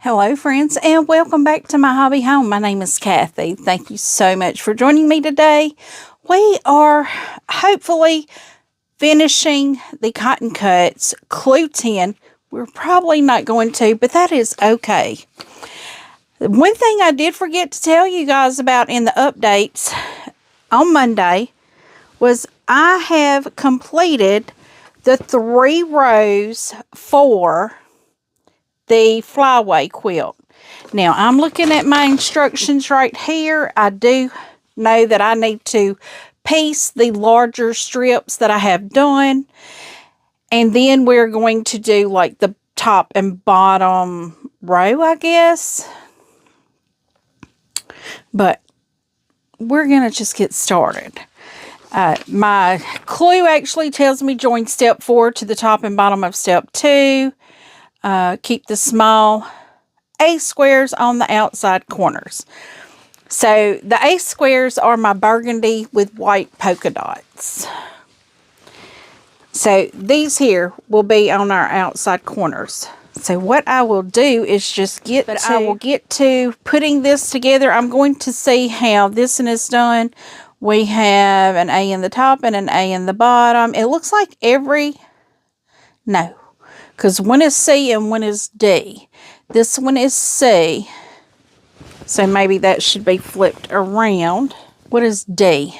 Hello friends, and welcome back to my hobby home. My name is Cathy. Thank you so much for joining me today. We are hopefully finishing the cotton cuts, clue 10. We're probably not going to, but that is okay. One thing I did forget to tell you guys about in the updates on Monday was I have completed the 3 rows for the Flyway quilt. Now, I'm looking at my instructions right here. I do know that I need to piece the larger strips that I have done. And then we're going to do like the top and bottom row, I guess. But we're going to just get started. My clue actually tells me join step 4 to the top and bottom of step 2. Keep the small A squares on the outside corners. So the A squares are my burgundy with white polka dots. So these here will be on our outside corners. So what I will do is just I will get to putting this together. I'm going to see how this one is done. We have an A in the top and an A in the bottom. It looks like because one is C and one is D. This one is C. So maybe that should be flipped around. What is D?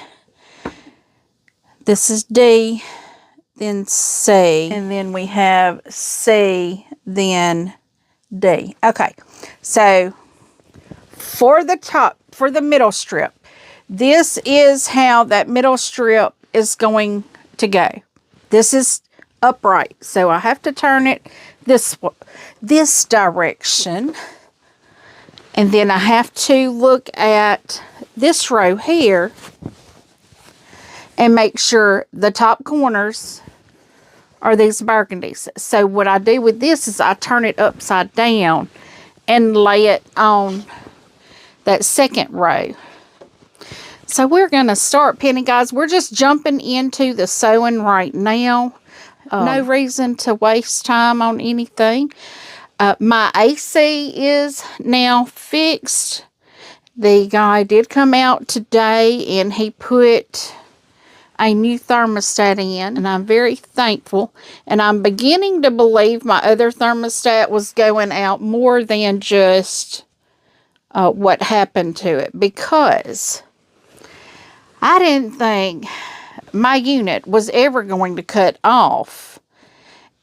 This is D, then C. And then we have C, then D. Okay. So for the middle strip, this is how that middle strip is going to go. This is upright, so I have to turn it this direction, and then I have to look at this row here and make sure the top corners are these burgundies. So what I do with this is I turn it upside down and lay it on that second row. So we're going to start pinning, guys. We're just jumping into the sewing right now. No reason to waste time on anything. My AC is now fixed. The guy did come out today and he put a new thermostat in, and I'm very thankful. And I'm beginning to believe my other thermostat was going out more than just what happened to it, because I didn't think my unit was ever going to cut off,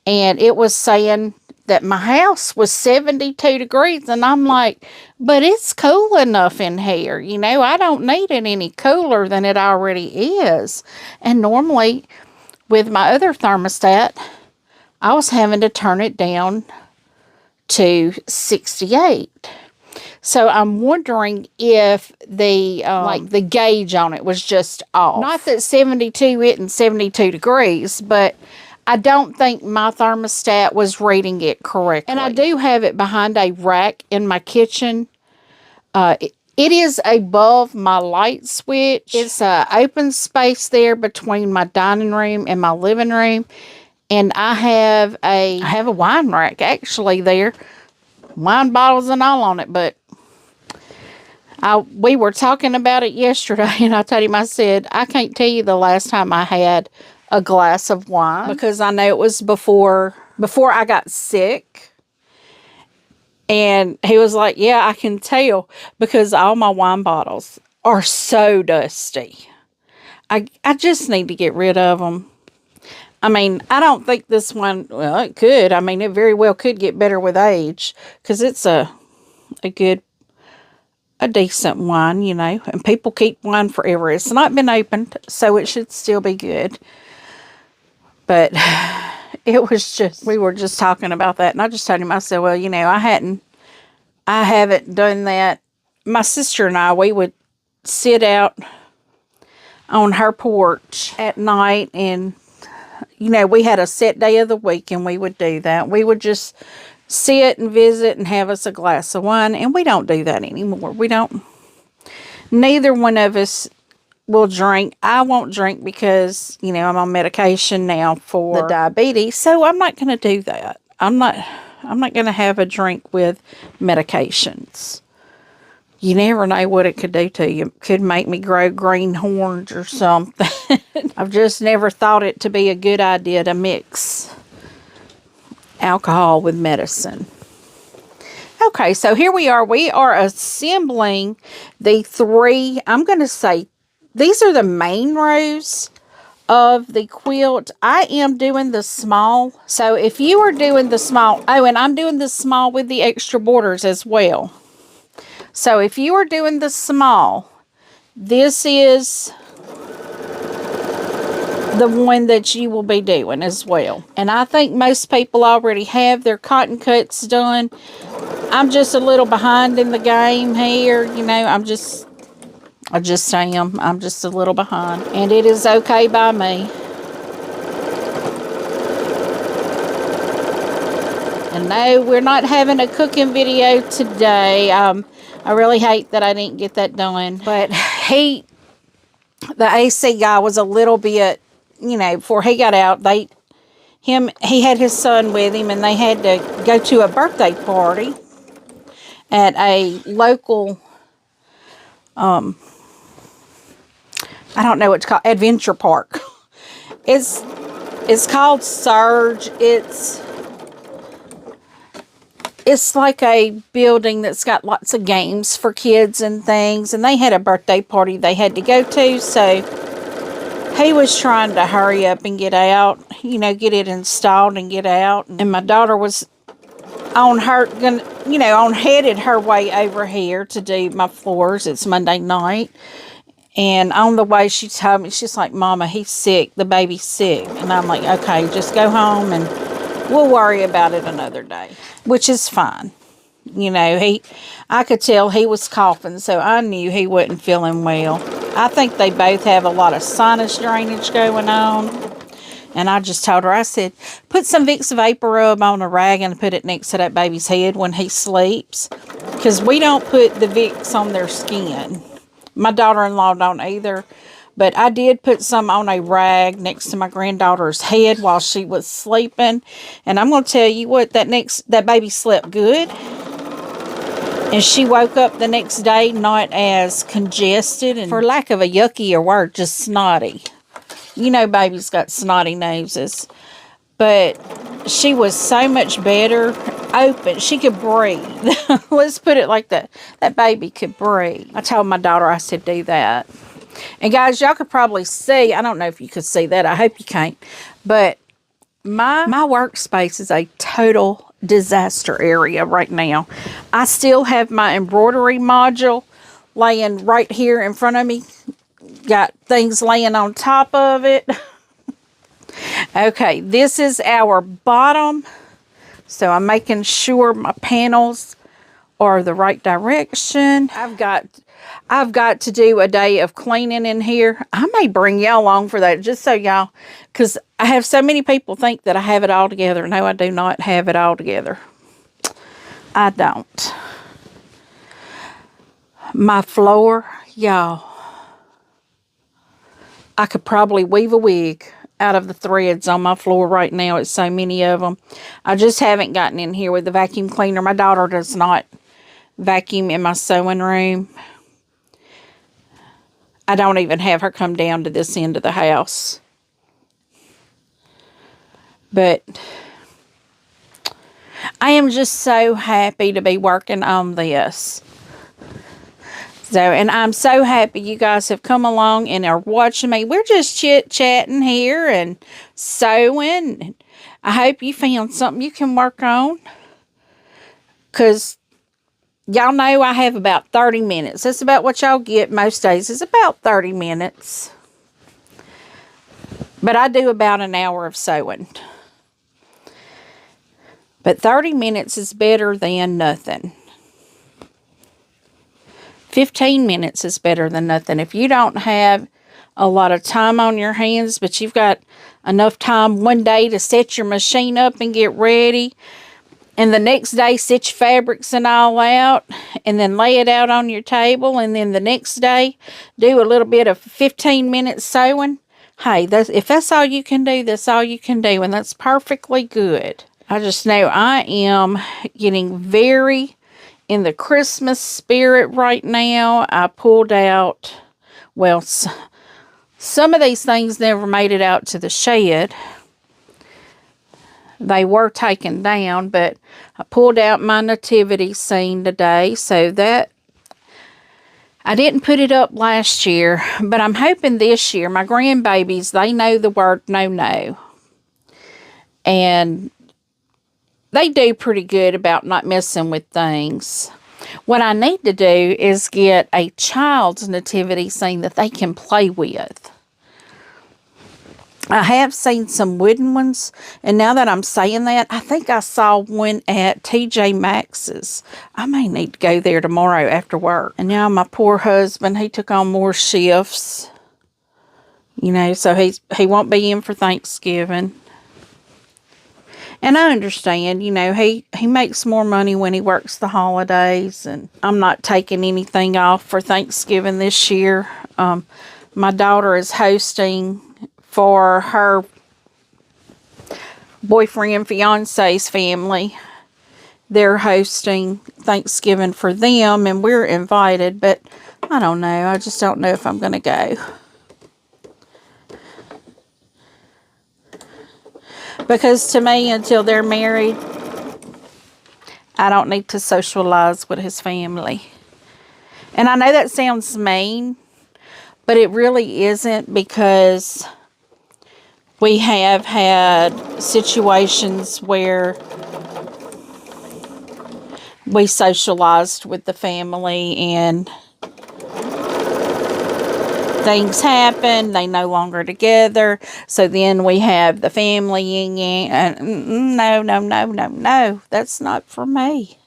and it was saying that my house was 72 degrees, and I'm like, but it's cool enough in here, you know, I don't need it any cooler than it already is. And normally with my other thermostat, I was having to turn it down to 68. So I'm wondering if the the gauge on it was just off. Not that 72 isn't 72 degrees, but I don't think my thermostat was reading it correctly. And I do have it behind a rack in my kitchen. It is above my light switch. It's an open space there between my dining room and my living room. And I have a wine rack actually there. Wine bottles and all on it, but we were talking about it yesterday, and I told him, I said, I can't tell you the last time I had a glass of wine, because I know it was before I got sick. And he was like, yeah, I can tell, because all my wine bottles are so dusty. I just need to get rid of them. I mean, I don't think this one, well, it could. I mean, it very well could get better with age, because it's a decent wine, you know, and people keep wine forever. It's not been opened, so it should still be good. But it was just, we were just talking about that, and I just told him, I said, well, you know, I haven't done that. My sister and I, we would sit out on her porch at night, and, you know, we had a set day of the week, and we would do that. We would just sit and visit and have us a glass of wine, and we don't do that anymore. Neither one of us will drink. I won't drink because, you know, I'm on medication now for the diabetes, so I'm not going to do that. I'm I'm not going to have a drink with medications. You never know what it could do to you. It could make me grow green horns or something. I've just never thought it to be a good idea to mix alcohol with medicine. Okay, so here we are. We are assembling the 3, I'm going to say, these are the main rows of the quilt. I am doing the small. So if you are doing the small, oh, and I'm doing the small with the extra borders as well. So if you are doing the small, this is the one that you will be doing as well. And I think most people already have their cotton cuts done. I'm just a little behind in the game here. You know, I just am. I'm just a little behind. And it is okay by me. And no, we're not having a cooking video today. I really hate that I didn't get that done. But the AC guy was a little bit, you know, before he got out, he had his son with him, and they had to go to a birthday party at a local, I don't know what it's called, adventure park. It's called Surge. It's like a building that's got lots of games for kids and things. And they had a birthday party they had to go to. So he was trying to hurry up and get out. You know, get it installed and get out. And my daughter was headed her way over here to do my floors. It's Monday night. And on the way, she told me, she's like, Mama, he's sick. The baby's sick. And I'm like, okay, just go home and we'll worry about it another day, which is fine. You know, I could tell he was coughing, so I knew he wasn't feeling well. I think they both have a lot of sinus drainage going on. And I just told her, I said, put some Vicks Vapor Rub on a rag and put it next to that baby's head when he sleeps. Because we don't put the Vicks on their skin. My daughter-in-law don't either. But I did put some on a rag next to my granddaughter's head while she was sleeping. And I'm going to tell you what, that baby slept good. And she woke up the next day not as congested and, for lack of a yuckier word, just snotty. You know babies got snotty noses. But she was so much better, open. She could breathe. Let's put it like that. That baby could breathe. I told my daughter, I said, do that. And guys, y'all could probably see, I don't know if you could see that. I hope you can't. But my workspace is a total disaster area right now. I still have my embroidery module laying right here in front of me. Got things laying on top of it. Okay, this is our bottom. So I'm making sure my panels are the right direction. I've got to do a day of cleaning in here. I may bring y'all along for that, just so y'all, because I have so many people think that I have it all together. No, I do not have it all together. I don't. My floor, y'all, I could probably weave a wig out of the threads on my floor right now. It's so many of them. I just haven't gotten in here with the vacuum cleaner. My daughter does not vacuum in my sewing room. I don't even have her come down to this end of the house. But I am just so happy to be working on this. So, and I'm so happy you guys have come along and are watching me. We're just chit-chatting here and sewing. I hope you found something you can work on. Because y'all know I have about 30 minutes. That's about what y'all get most days, is about 30 minutes. But I do about an hour of sewing. But 30 minutes is better than nothing. 15 minutes is better than nothing. If you don't have a lot of time on your hands, but you've got enough time one day to set your machine up and get ready, and the next day set your fabrics and all out, and then lay it out on your table, and then the next day do a little bit of 15 minutes sewing, hey, if that's all you can do, that's all you can do, and that's perfectly good. I just know I am getting very in the Christmas spirit right now. I pulled out, well, some of these things never made it out to the shed. They were taken down, but I pulled out my nativity scene today, so that I didn't put it up last year, but I'm hoping this year, my grandbabies, they know the word no. And they do pretty good about not messing with things. What I need to do is get a child's nativity scene that they can play with. I have seen some wooden ones, and now that I'm saying that, I think I saw one at TJ Maxx's. I may need to go there tomorrow after work. And now my poor husband, he took on more shifts. You know, so he won't be in for Thanksgiving. And I understand, you know, he makes more money when he works the holidays, and I'm not taking anything off for Thanksgiving this year. My daughter is hosting for her boyfriend, fiance's family. They're hosting Thanksgiving for them, and we're invited, but I don't know. I just don't know if I'm going to go. Because to me, until they're married, I don't need to socialize with his family. And I know that sounds mean, but it really isn't, because we have had situations where we socialized with the family and things happen, they no longer together, so then we have the family yin yang. No, that's not for me.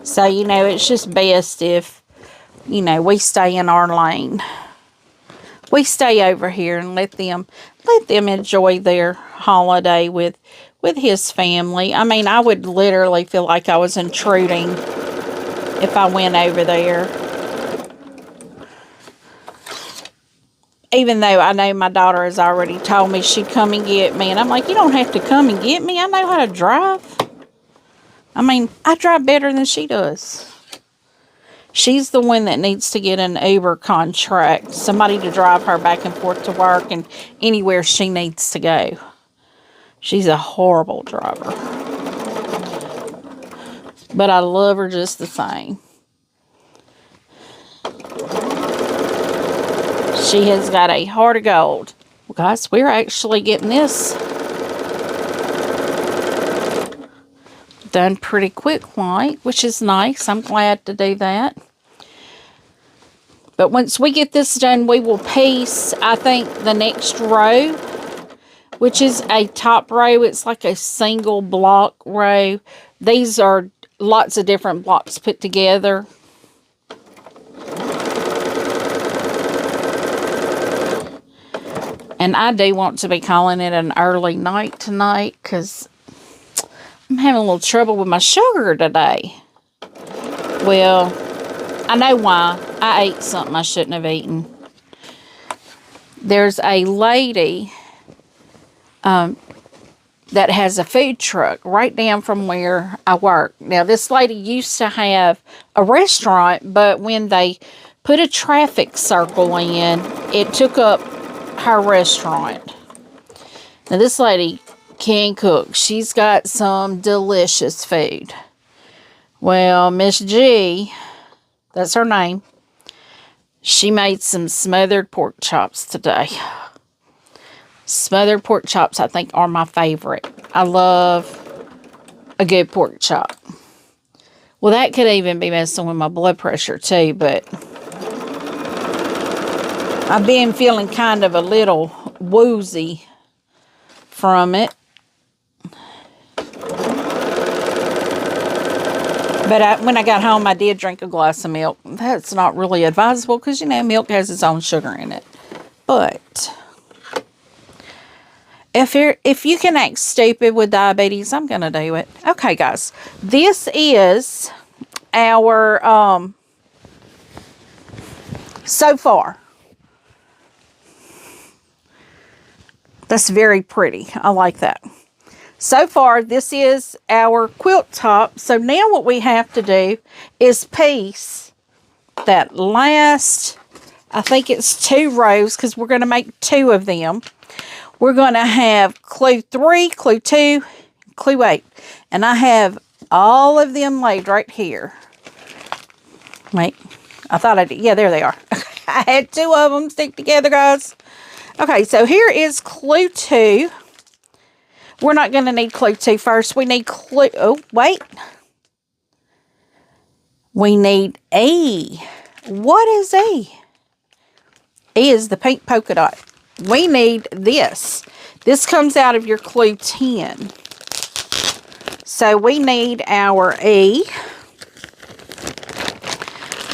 So, you know, it's just best if, you know, we stay in our lane. We stay over here and let them enjoy their holiday with his family. I mean, I would literally feel like I was intruding if I went over there. Even though I know my daughter has already told me she'd come and get me. And I'm like, you don't have to come and get me. I know how to drive. I mean, I drive better than she does. She's the one that needs to get an Uber contract. Somebody to drive her back and forth to work and anywhere she needs to go. She's a horrible driver. But I love her just the same. She has got a heart of gold. Well, guys, we're actually getting this done pretty quick, like, which is nice. I'm glad to do that. But once we get this done, we will piece, I think, the next row, which is a top row. It's like a single block row. These are lots of different blocks put together. And I do want to be calling it an early night tonight, because I'm having a little trouble with my sugar today. Well, I know why. I ate something I shouldn't have eaten. There's a lady that has a food truck right down from where I work. Now, this lady used to have a restaurant, but when they put a traffic circle in, it took up her restaurant. Now, this lady can cook. She's got some delicious food. Well, Miss G, that's her name, she made some smothered pork chops today. Smothered pork chops, I think, are my favorite. I love a good pork chop. Well, that could even be messing with my blood pressure too, but I've been feeling kind of a little woozy from it. But when I got home, I did drink a glass of milk. That's not really advisable because, you know, milk has its own sugar in it. But if you can act stupid with diabetes, I'm going to do it. Okay, guys. This is our, so far, That's very pretty. I like that. So far, this is our quilt top. So now what we have to do is piece that last, I think it's 2 rows, because we're going to make 2 of them. We're going to have clue 3, clue 2, clue 8. And I have all of them laid right here. Wait, I thought I did. Yeah, there they are. I had 2 of them stick together, guys. Okay, so here is clue 2. We're not going to need clue 2 first. We need clue... Oh, wait. We need E. What is E? E is the pink polka dot. We need this. This comes out of your clue 10. So we need our E.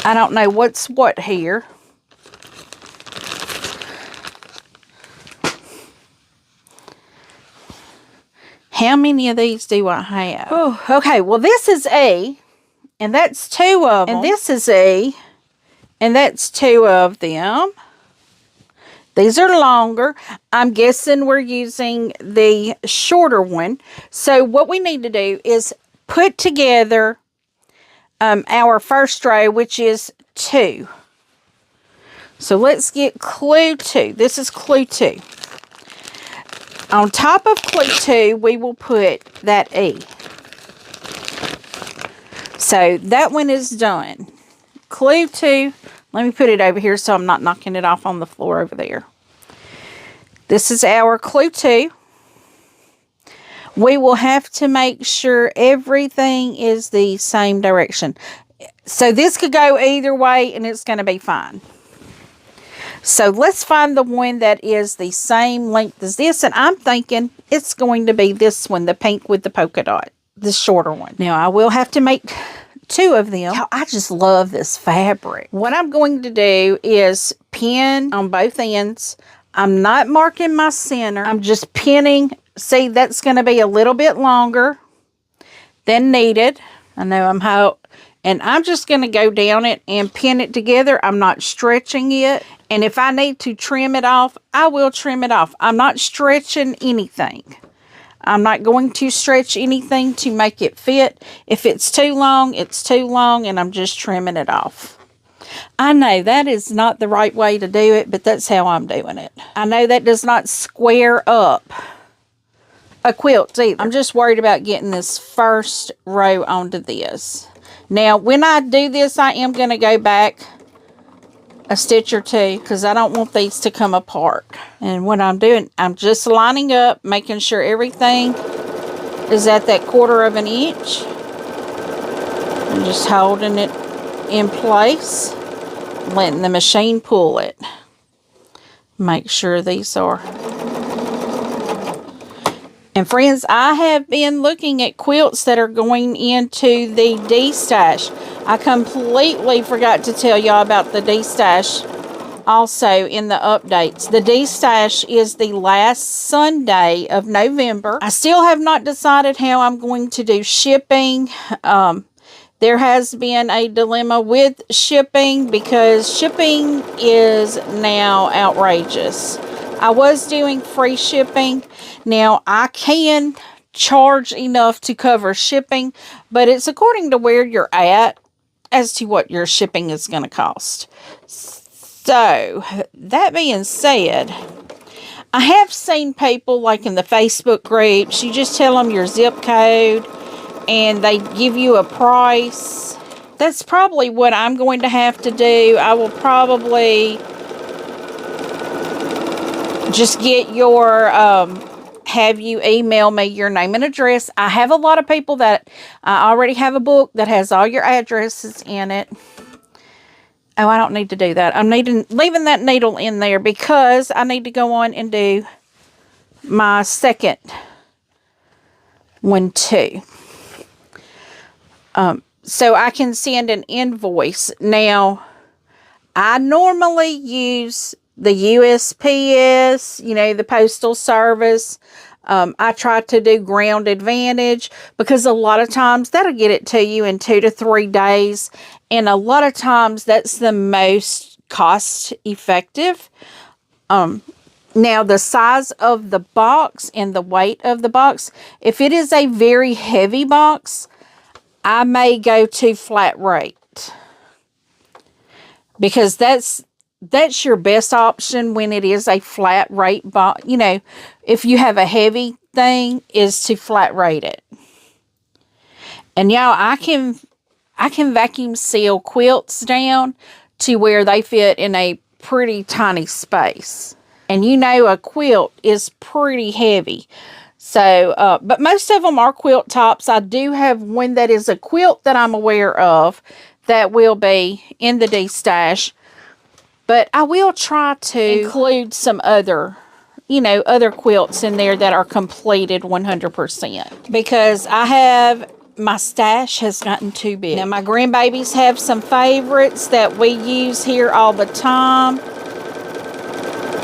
I don't know what's what here. How many of these do I have? Oh, okay, well, this is E, and that's 2 of them. And this is E, and that's 2 of them. These are longer. I'm guessing we're using the shorter one. So what we need to do is put together our first row, which is 2. So let's get clue 2. This is clue 2. On top of clue 2, we will put that E. So that one is done. Clue 2, let me put it over here so I'm not knocking it off on the floor over there. This is our clue 2. We will have to make sure everything is the same direction. So this could go either way and it's going to be fine. So let's find the one that is the same length as this. And I'm thinking it's going to be this one, the pink with the polka dot, the shorter one. Now I will have to make 2 of them. I just love this fabric. What I'm going to do is pin on both ends. I'm not marking my center. I'm just pinning. See, that's going to be a little bit longer than needed. I know I'm hot. And I'm just going to go down it and pin it together. I'm not stretching it. And if I need to trim it off, I will trim it off. I'm not stretching anything. I'm not going to stretch anything to make it fit. If it's too long, it's too long, and I'm just trimming it off. I know that is not the right way to do it, but that's how I'm doing it. I know that does not square up a quilt either. I'm just worried about getting this first row onto this. Now, when I do this, I am going to go back a stitch or 2 because I don't want these to come apart. And what I'm doing, I'm just lining up, making sure everything is at that 1/4 of an inch. I'm just holding it in place, letting the machine pull it. Make sure these are. And friends, I have been looking at quilts that are going into the destash. I completely forgot to tell y'all about the destash also in the updates. The destash is the last Sunday of November. I still have not decided how I'm going to do shipping. There has been a dilemma with shipping because shipping is now outrageous. I was doing free shipping. Now, I can charge enough to cover shipping, but it's according to where you're at as to what your shipping is going to cost. So, that being said, I have seen people like in the Facebook groups, you just tell them your zip code and they give you a price. That's probably what I'm going to have to do. I will probably just get your, have you email me your name and address. I have a lot of people that, I already have a book that has all your addresses in it. Oh, I don't need to do that. I'm leaving that needle in there because I need to go on and do my second one too. So I can send an invoice. Now, I normally use the USPS, you know, the Postal Service. I try to do Ground Advantage because a lot of times that'll get it to you in 2 to 3 days. And a lot of times that's the most cost effective. Now, the size of the box and the weight of the box, if it is a very heavy box, I may go to flat rate. Because that's your best option when it is a flat rate box. You know, if you have a heavy thing, is to flat rate it. And y'all, I can vacuum seal quilts down to where they fit in a pretty tiny space. And you know, a quilt is pretty heavy. So, but most of them are quilt tops. I do have one that is a quilt that I'm aware of that will be in the destash. But I will try to include some other, you know, other quilts in there that are completed 100%. Because my stash has gotten too big. Now, my grandbabies have some favorites that we use here all the time.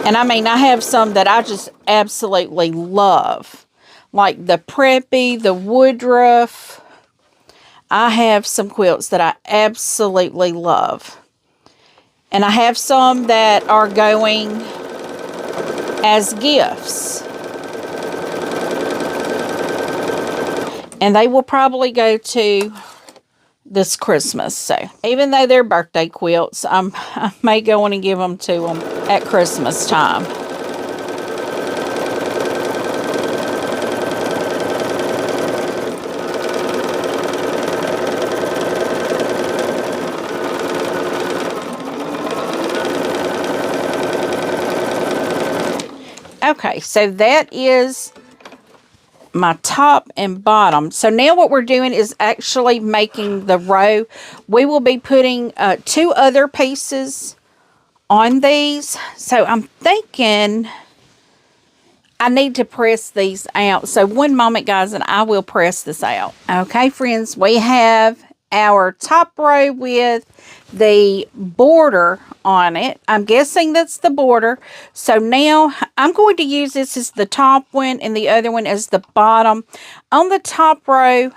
And I mean, I have some that I just absolutely love. Like the Preppy, the Woodruff. I have some quilts that I absolutely love. And I have some that are going as gifts. And they will probably go to this Christmas. So even though they're birthday quilts, I may go on and give them to them at Christmas time. Okay, so that is my top and bottom. So now what we're doing is actually making the row. We will be putting 2 other pieces on these. So I'm thinking I need to press these out. So one moment, guys, and I will press this out. Okay, friends, we have our top row with the border on it. I'm guessing that's the border. So now I'm going to use this as the top one and the other one as the bottom. On the top row,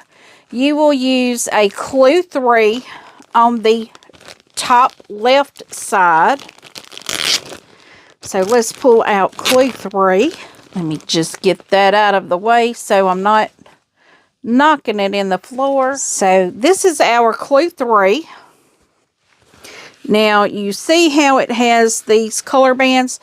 you will use a clue 3 on the top left side. So let's pull out clue 3. Let me just get that out of the way so I'm not knocking it in the floor. So this is our clue 3. Now you see how it has these color bands.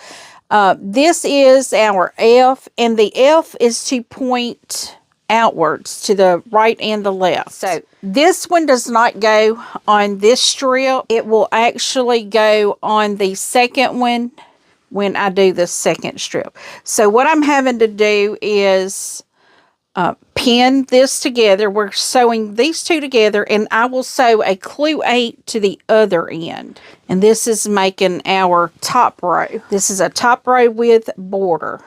This is our F, and the F is to point outwards to the right and the left. So this one does not go on this strip. It will actually go on the second one when I do the second strip. So what I'm having to do is pin this together. We're sewing these 2 together, and I will sew a clue 8 to the other end. And this is making our top row. This is a top row with border.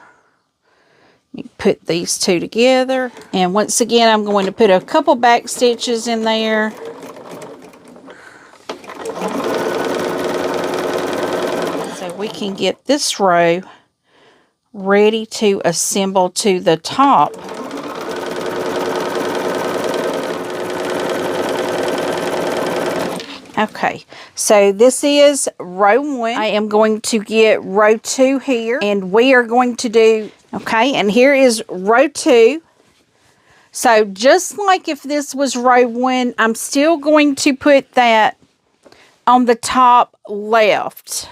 You put these 2 together, and once again I'm going to put a couple back stitches in there. So we can get this row ready to assemble to the top. Okay, so this is row 1. I am going to get row 2 here, and we are going to do, okay, and here is row 2. So just like if this was row 1, I'm still going to put that on the top left.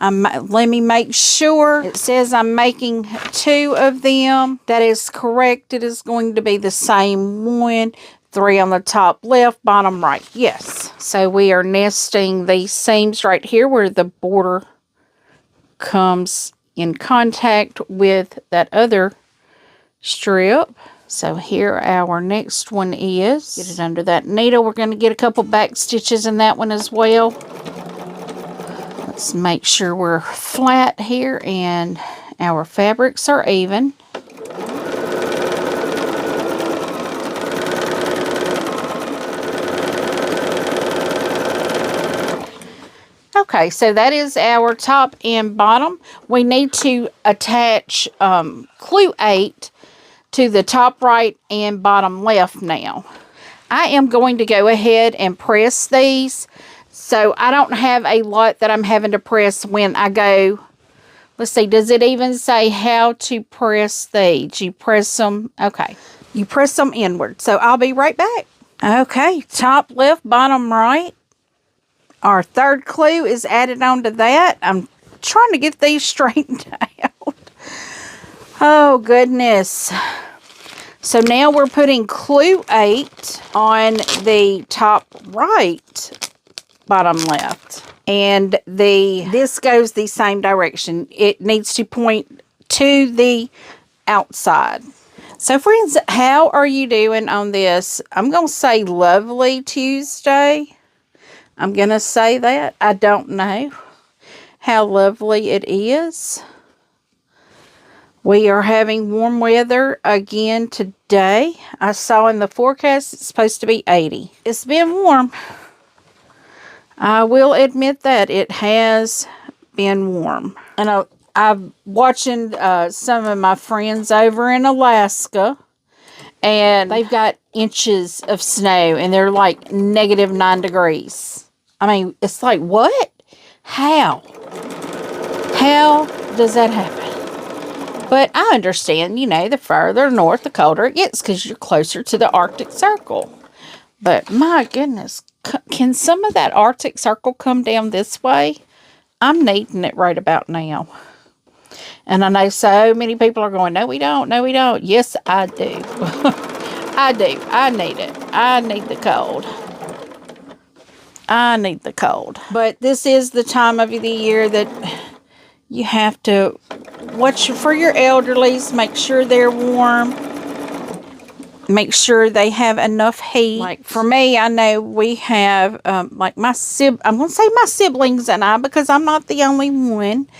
Let me make sure. It says I'm making 2 of them. That is correct. It is going to be the same one. 3 on the top left, bottom right. Yes. So we are nesting these seams right here where the border comes in contact with that other strip. So here our next one is. Get it under that needle. We're going to get a couple back stitches in that one as well. Let's make sure we're flat here and our fabrics are even. Okay, so that is our top and bottom. We need to attach clue 8 to the top right and bottom left now. I am going to go ahead and press these, so I don't have a lot that I'm having to press when I go Let's see, does it even say how to press these? You press them, okay. You press them inward. So I'll be right back. Okay, top left, bottom right. Our third clue is added onto that. I'm trying to get these straightened out. Oh, goodness. So now we're putting clue 8 on the top right, bottom left. And this goes the same direction. It needs to point to the outside. So friends, how are you doing on this? I'm going to say lovely Tuesday. I'm going to say that. I don't know how lovely it is. We are having warm weather again today. I saw in the forecast it's supposed to be 80. It's been warm. I will admit that it has been warm. And I'm watching some of my friends over in Alaska, and they've got inches of snow, and they're like -9 degrees. I mean, it's like, what? How? How does that happen? But I understand, you know, the further north, the colder it gets because you're closer to the Arctic Circle. But my goodness, can some of that Arctic Circle come down this way? I'm needing it right about now. And I know so many people are going, no, we don't. No, we don't. Yes, I do. I do. I need it. I need the cold. I need the cold. But this is the time of the year that you have to watch for your elderlies. Make sure they're warm. Make sure they have enough heat. Like for me, I know we have, like I'm going to say my siblings and I, because I'm not the only one.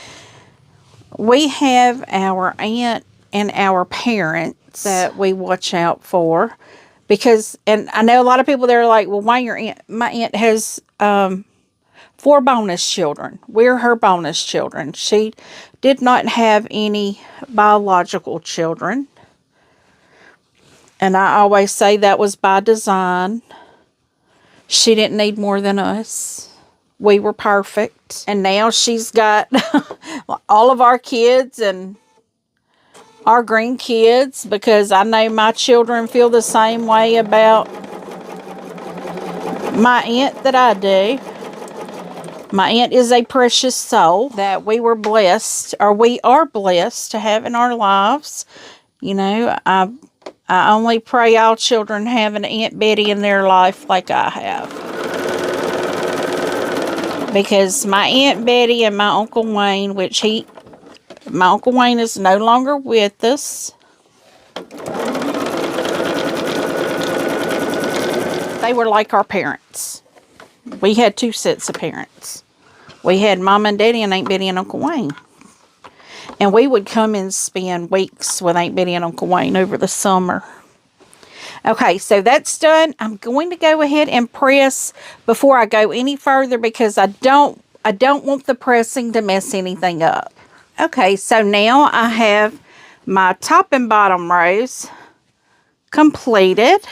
We have our aunt and our parents that we watch out for. Because, and I know a lot of people that are like, well, why your aunt? My aunt has 4 bonus children. We're her bonus children. She did not have any biological children. And I always say that was by design. She didn't need more than us. We were perfect. And now she's got all of our kids and our grandkids, because I know my children feel the same way about my aunt that I do. My aunt is a precious soul that we were blessed, or we are blessed to have in our lives. You know, I only pray all children have an Aunt Betty in their life like I have. Because my Aunt Betty and my Uncle Wayne, my Uncle Wayne is no longer with us. They were like our parents. We had 2 sets of parents. We had Mom and Daddy and Aunt Betty and Uncle Wayne. And we would come and spend weeks with Aunt Betty and Uncle Wayne over the summer. Okay, so that's done. I'm going to go ahead and press before I go any further, because I don't want the pressing to mess anything up. Okay, so now I have my top and bottom rows completed.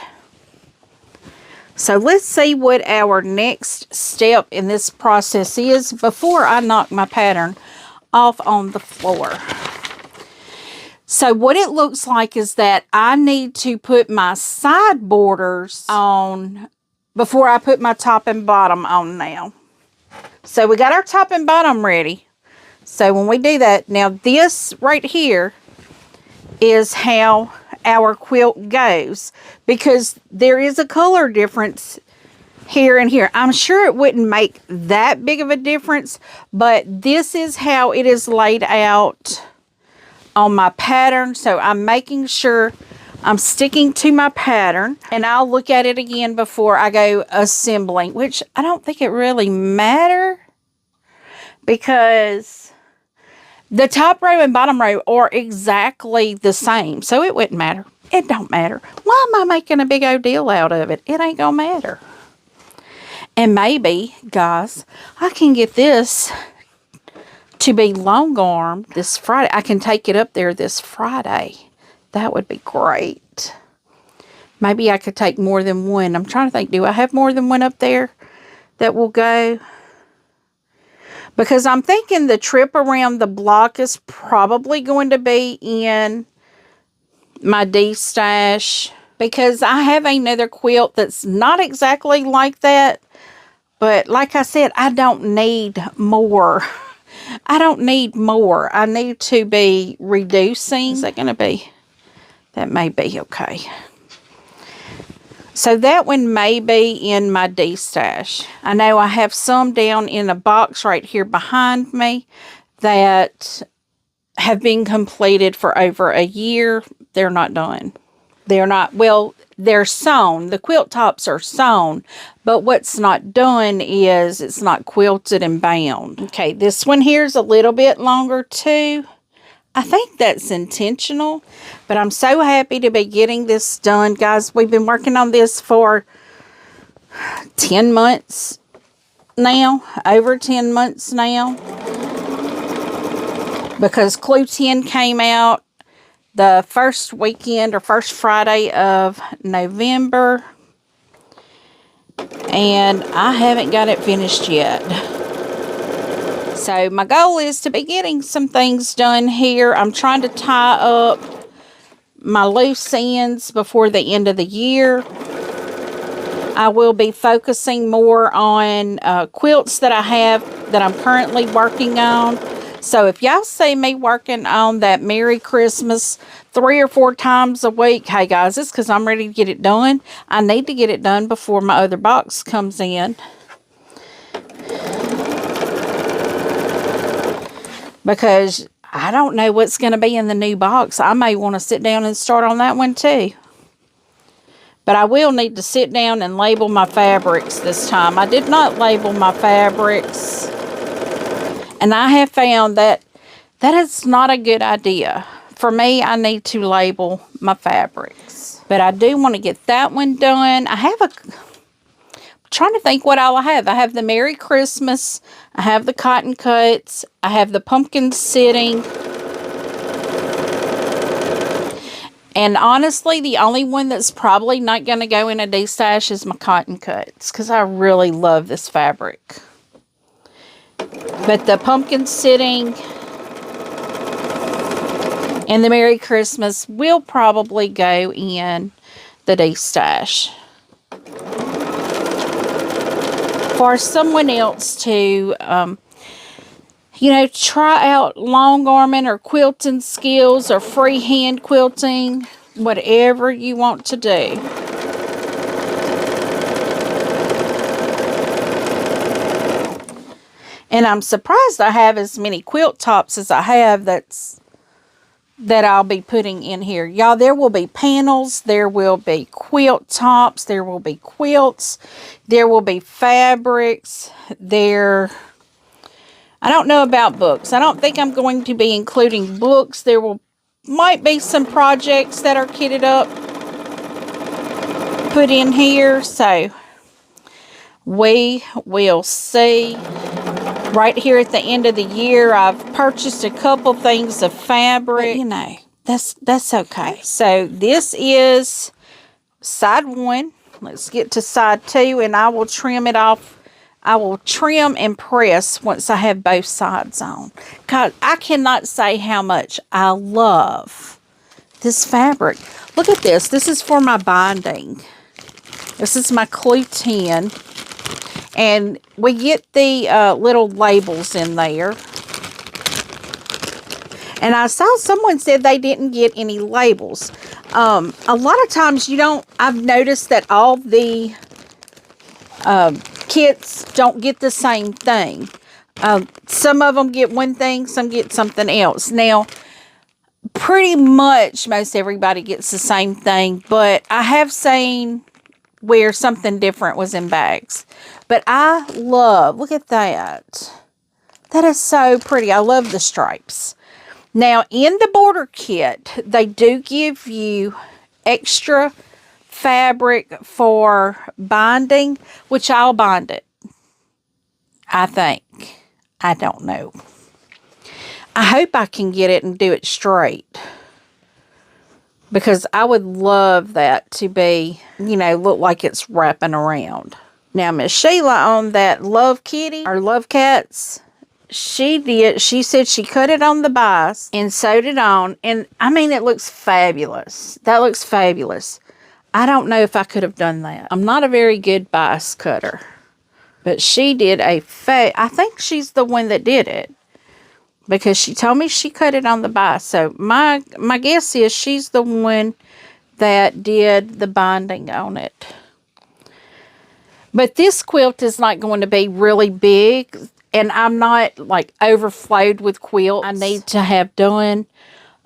So let's see what our next step in this process is before I knock my pattern off on the floor. So what it looks like is that I need to put my side borders on before I put my top and bottom on now. So we got our top and bottom ready. So when we do that, now this right here is how our quilt goes, because there is a color difference here and here. I'm sure it wouldn't make that big of a difference, but this is how it is laid out on my pattern. So I'm making sure I'm sticking to my pattern, and I'll look at it again before I go assembling, which I don't think it really matters, because the top row and bottom row are exactly the same, so it wouldn't matter. It don't matter. Why am I making a big old deal out of it? It ain't gonna matter. And maybe, guys, I can get this to be long arm this Friday. I can take it up there this Friday. That would be great. Maybe I could take more than one. I'm trying to think, do I have more than one up there that will go? because I'm thinking the trip around the block is probably going to be in my D-stash, because I have another quilt that's not exactly like that, but like I said, I don't need more. I don't need more. I need to be reducing. Is that going to be? That may be okay. So that one may be in my D-stash. I know I have some down in a box right here behind me that have been completed for over a year. They're not done. They're not, well, they're sewn. The quilt tops are sewn, but what's not done is it's not quilted and bound. Okay, this one here is a little bit longer too. I think that's intentional, but I'm so happy to be getting this done. Guys, we've been working on this for 10 months now, over 10 months now, because Clue 10 came out the first weekend or first Friday of November, and I haven't got it finished yet. So my goal is to be getting some things done here. I'm trying to tie up my loose ends before the end of the year. I will be focusing more on quilts that I have that I'm currently working on. So if y'all see me working on that Merry Christmas 3 or 4 times a week, hey guys, it's because I'm ready to get it done. I need to get it done before my other box comes in. Because I don't know what's going to be in the new box. I may want to sit down and start on that one too. But I will need to sit down and label my fabrics this time. I did not label my fabrics. And I have found that that is not a good idea. For me, I need to label my fabrics. But I do want to get that one done. I'm trying to think what all I have. I have the Merry Christmas. I have the cotton cuts. I have the pumpkin sitting. And honestly, the only one that's probably not going to go in a D-stash is my cotton cuts, because I really love this fabric. But the pumpkin sitting and the Merry Christmas will probably go in the D-stash. For someone else to, you know, try out long arming or quilting skills or freehand quilting, whatever you want to do. And I'm surprised I have as many quilt tops as I have that I'll be putting in here. Y'all, there will be panels, there will be quilt tops, there will be quilts, there will be fabrics, I don't know about books. I don't think I'm going to be including books. Might be some projects that are kitted up, put in here, so we will see. Right here at the end of the year, I've purchased a couple things of fabric. But, you know, that's okay. So this is side 1. Let's get to side 2, and I will trim it off. I will trim and press once I have both sides on. God, I cannot say how much I love this fabric. Look at this. This is for my binding. This is my Clue 10. And we get the little labels in there. And I saw someone said they didn't get any labels. A lot of times I've noticed that all the kits don't get the same thing. Some of them get one thing, some get something else. Now, pretty much most everybody gets the same thing, but I have seen where something different was in bags. But I love, look at that. That is so pretty. I love the stripes. Now, in the border kit, they do give you extra fabric for binding, which I'll bind it. I think. I don't know. I hope I can get it and do it straight. Because I would love that to be, you know, look like it's wrapping around. Now, Miss Sheila on that Love Kitty, or Love Cats, she said she cut it on the bias and sewed it on. And I mean, it looks fabulous. That looks fabulous. I don't know if I could have done that. I'm not a very good bias cutter. But she did I think she's the one that did it. Because she told me she cut it on the bias. So my guess is she's the one that did the binding on it. But this quilt is not going to be really big. And I'm not like overflowed with quilts I need to have done.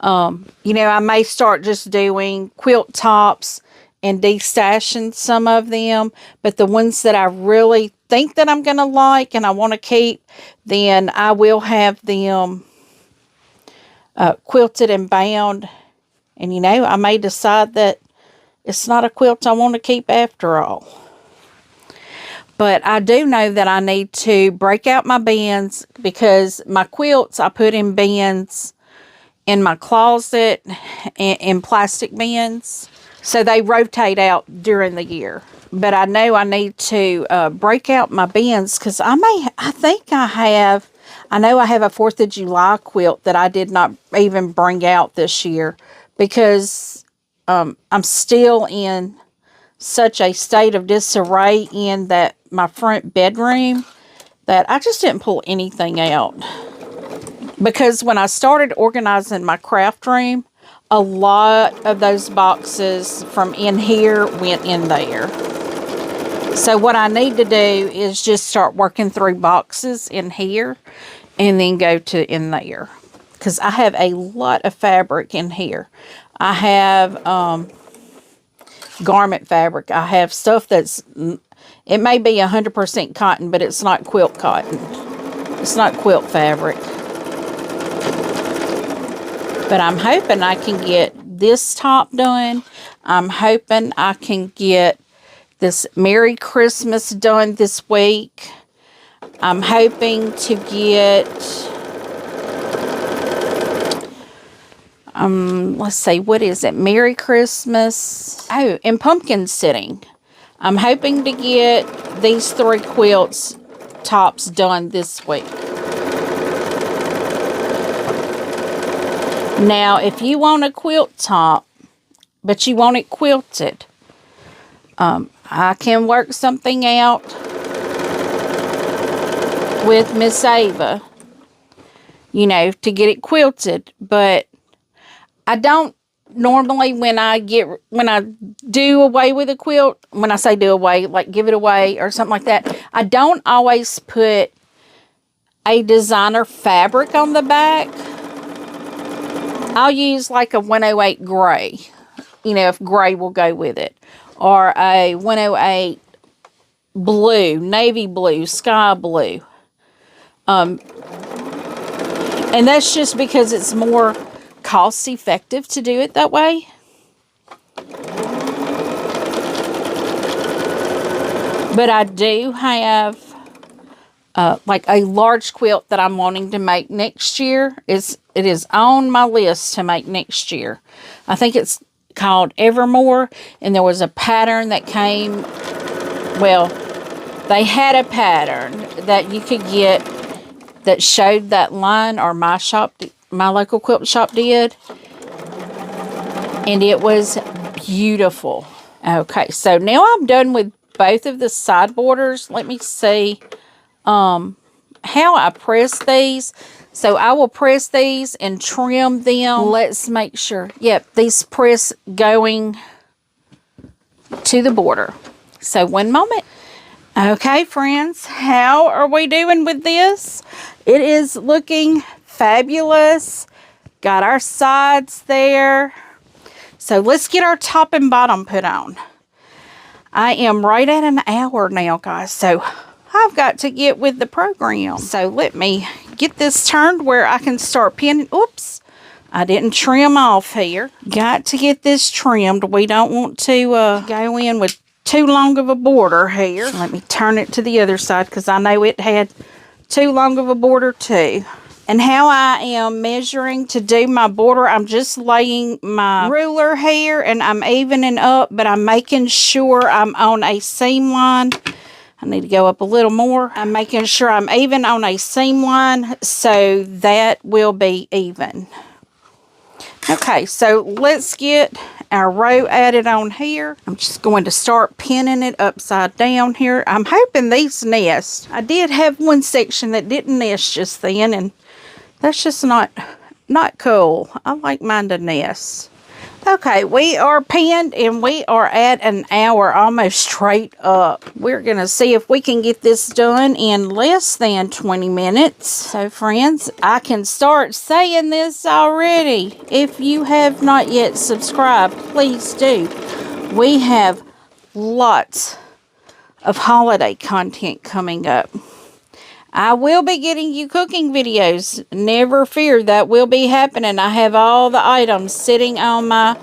You know, I may start just doing quilt tops and destashing some of them. But the ones that I really think that I'm going to like and I want to keep, then I will have them quilted and bound. And, you know, I may decide that it's not a quilt I want to keep after all. But I do know that I need to break out my bins because my quilts I put in bins in my closet in plastic bins. So they rotate out during the year. But I know I need to break out my bins because I know I have a 4th of July quilt that I did not even bring out this year because I'm still in such a state of disarray in that my front bedroom that I just didn't pull anything out. Because when I started organizing my craft room, a lot of those boxes from in here went in there. So what I need to do is just start working through boxes in here and then go to in there. Because I have a lot of fabric in here. I have garment fabric. I have stuff that's, it may be 100% cotton, but it's not quilt cotton. It's not quilt fabric. But I'm hoping I can get this top done. I'm hoping I can get this Merry Christmas done this week. I'm hoping to get, let's see, what is it? Merry Christmas. Oh, and pumpkin sitting. I'm hoping to get these 3 quilts tops done this week. Now, if you want a quilt top, but you want it quilted, I can work something out with Miss Ava, you know, to get it quilted. But I don't normally when I do away with a quilt, when I say do away, like give it away or something like that, I don't always put a designer fabric on the back. I'll use like a 108 gray, you know, if gray will go with it. Or a 108 blue, navy blue, sky blue. And that's just because it's more cost effective to do it that way. But I do have like a large quilt that I'm wanting to make next year. It is on my list to make next year. I think it's called Evermore, and there was a pattern that came, well, they had a pattern that you could get that showed that line, or my local quilt shop did, and it was beautiful. Okay, so now I'm done with both of the side borders. Let me see how I press these. So I will press these and trim them. Let's make sure. Yep, these press going to the border. So one moment. Okay, friends, how are we doing with this? It is looking fabulous. Got our sides there. So let's get our top and bottom put on. I am right at an hour now, guys. So I've got to get with the program. So let me get this turned where I can start pinning. Oops, I didn't trim off here. Got to get this trimmed. We don't want to go in with too long of a border here. Let me turn it to the other side because I know it had too long of a border too. And how I am measuring to do my border, I'm just laying my ruler here and I'm evening up, but I'm making sure I'm on a seam line. I need to go up a little more. I'm making sure I'm even on a seam line, so that will be even. Okay, so let's get our row added on here. I'm just going to start pinning it upside down here. I'm hoping these nest. I did have one section that didn't nest just then, and that's just not cool. I like mine to nest. Okay, we are pinned and we are at an hour, almost straight up. We're going to see if we can get this done in less than 20 minutes. So friends, I can start saying this already. If you have not yet subscribed, please do. We have lots of holiday content coming up. I will be getting you cooking videos. Never fear, that will be happening. I have all the items sitting on my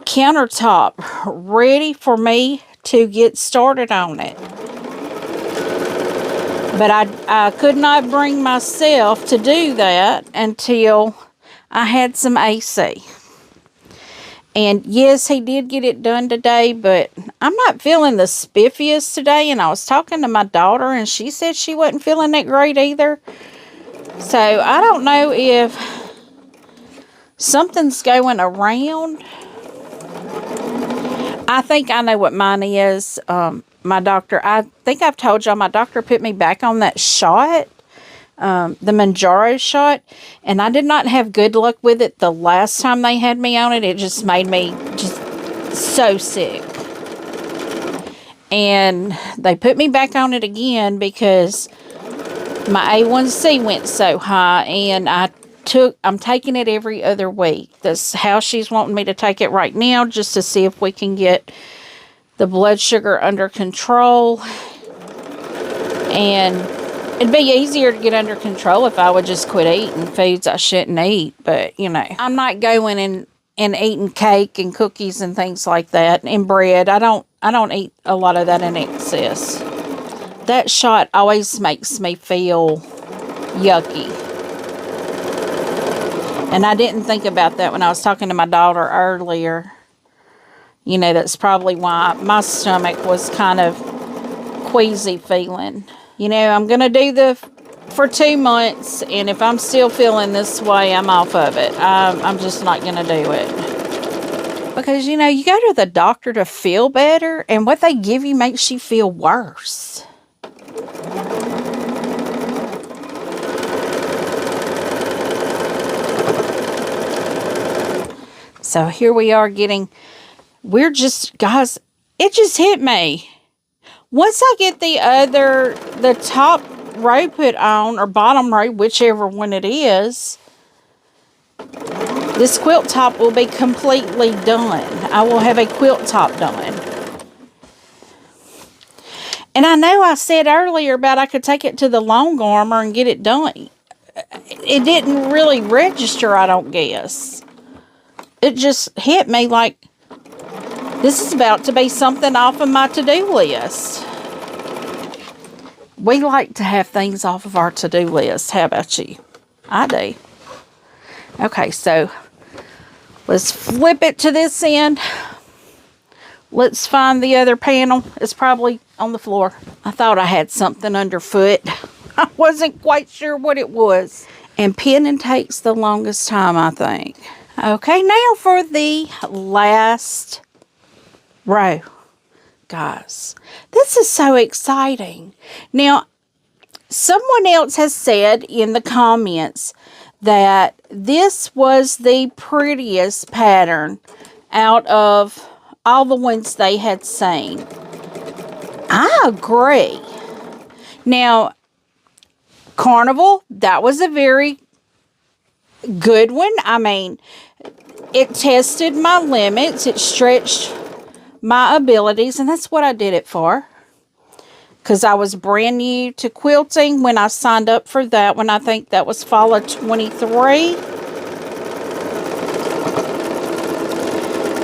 countertop ready for me to get started on it. But I could not bring myself to do that until I had some AC. And yes, he did get it done today, but I'm not feeling the spiffiest today. And I was talking to my daughter, and she said she wasn't feeling that great either. So I don't know if something's going around. I think I know what mine is. My doctor, I think I've told y'all, my doctor put me back on that shot. The Manjaro shot, and I did not have good luck with it the last time they had me on it. It just made me just so sick. And they put me back on it again because my A1C went so high, and I'm taking it every other week. That's how she's wanting me to take it right now, just to see if we can get the blood sugar under control. And it'd be easier to get under control if I would just quit eating foods I shouldn't eat. But, you know, I'm not going and eating cake and cookies and things like that, and bread. I don't eat a lot of that in excess. That shot always makes me feel yucky. And I didn't think about that when I was talking to my daughter earlier. You know, that's probably why my stomach was kind of queasy feeling. You know, I'm going to do for 2 months, and if I'm still feeling this way, I'm off of it. I'm just not going to do it. Because, you know, you go to the doctor to feel better, and what they give you makes you feel worse. So here we are guys, it just hit me. Once I get the top row put on, or bottom row, whichever one it is, this quilt top will be completely done. I will have a quilt top done. And I know I said earlier about I could take it to the long armor and get it done. It didn't really register, I don't guess. It just hit me like, this is about to be something off of my to-do list. We like to have things off of our to-do list. How about you? I do. Okay, so let's flip it to this end. Let's find the other panel. It's probably on the floor. I thought I had something underfoot. I wasn't quite sure what it was. And pinning takes the longest time, I think. Okay, now for the last row. Guys, this is so exciting. Now, someone else has said in the comments that this was the prettiest pattern out of all the ones they had seen. I agree. Now, Carnival, that was a very good one. I mean, it tested my limits. It stretched my abilities, and that's what I did it for. Because I was brand new to quilting when I signed up for that one. I think that was fall of 23.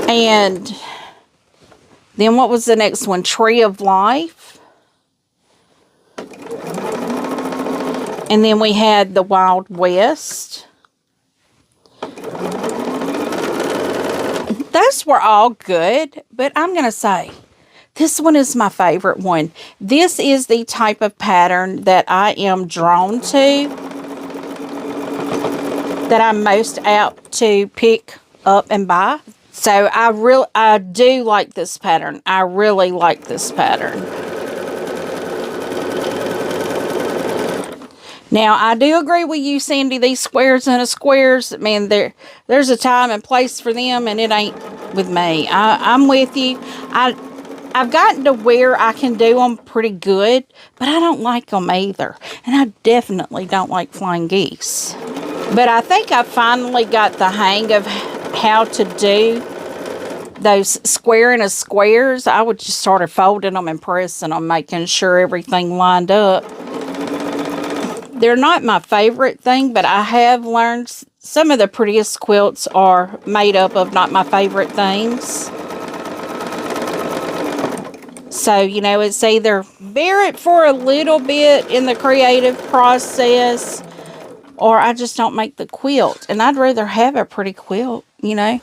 And then what was the next one? Tree of Life. And then we had the Wild West. Those were all good, but I'm going to say, This one is my favorite one. This is the type of pattern that I am drawn to, that I'm most apt to pick up and buy. So I do like this pattern. I really like this pattern. Now, I do agree with you, Sandy. These squares and squares, man, there's a time and place for them, and it ain't with me. I'm with you. I've gotten to where I can do them pretty good, but I don't like them either. And I definitely don't like flying geese. But I think I finally got the hang of how to do those square and squares. I would just start folding them and pressing them, making sure everything lined up. They're not my favorite thing, but I have learned some of the prettiest quilts are made up of not my favorite things. So, you know, it's either bear it for a little bit in the creative process, or I just don't make the quilt. And I'd rather have a pretty quilt, you know.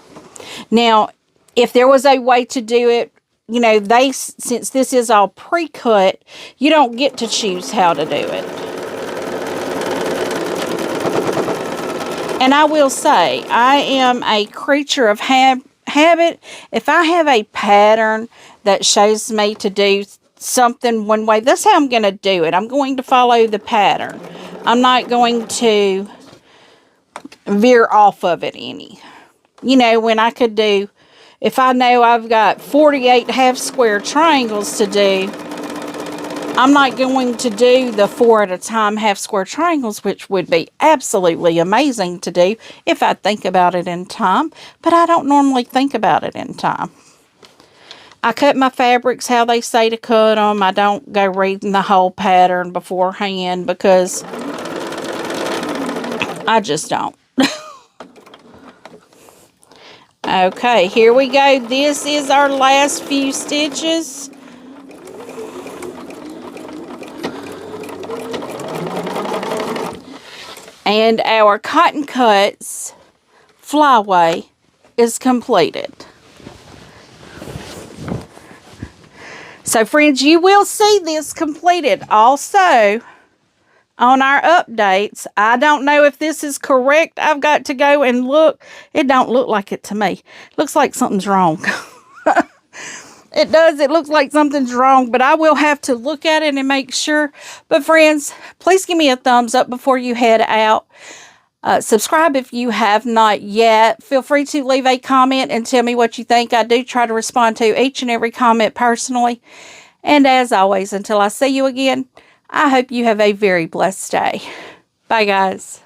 Now, if there was a way to do it, you know, since this is all pre-cut, you don't get to choose how to do it. And I will say, I am a creature of habit. If I have a pattern that shows me to do something one way, that's how I'm going to do it. I'm going to follow the pattern. I'm not going to veer off of it any. You know, when I could do, if I know I've got 48 half square triangles to do, I'm not going to do the 4 at a time half square triangles, which would be absolutely amazing to do if I think about it in time. But I don't normally think about it in time. I cut my fabrics how they say to cut them. I don't go reading the whole pattern beforehand because I just don't. Okay, here we go. This is our last few stitches. And our Cotton Cuts Flyway is completed. So, friends, you will see this completed also on our updates. I don't know if this is correct. I've got to go and look. It don't look like it to me. It looks like something's wrong. It does. It looks like something's wrong, but I will have to look at it and make sure. But friends, please give me a thumbs up before you head out. Subscribe if you have not yet. Feel free to leave a comment and tell me what you think. I do try to respond to each and every comment personally. And as always, until I see you again, I hope you have a very blessed day. Bye, guys.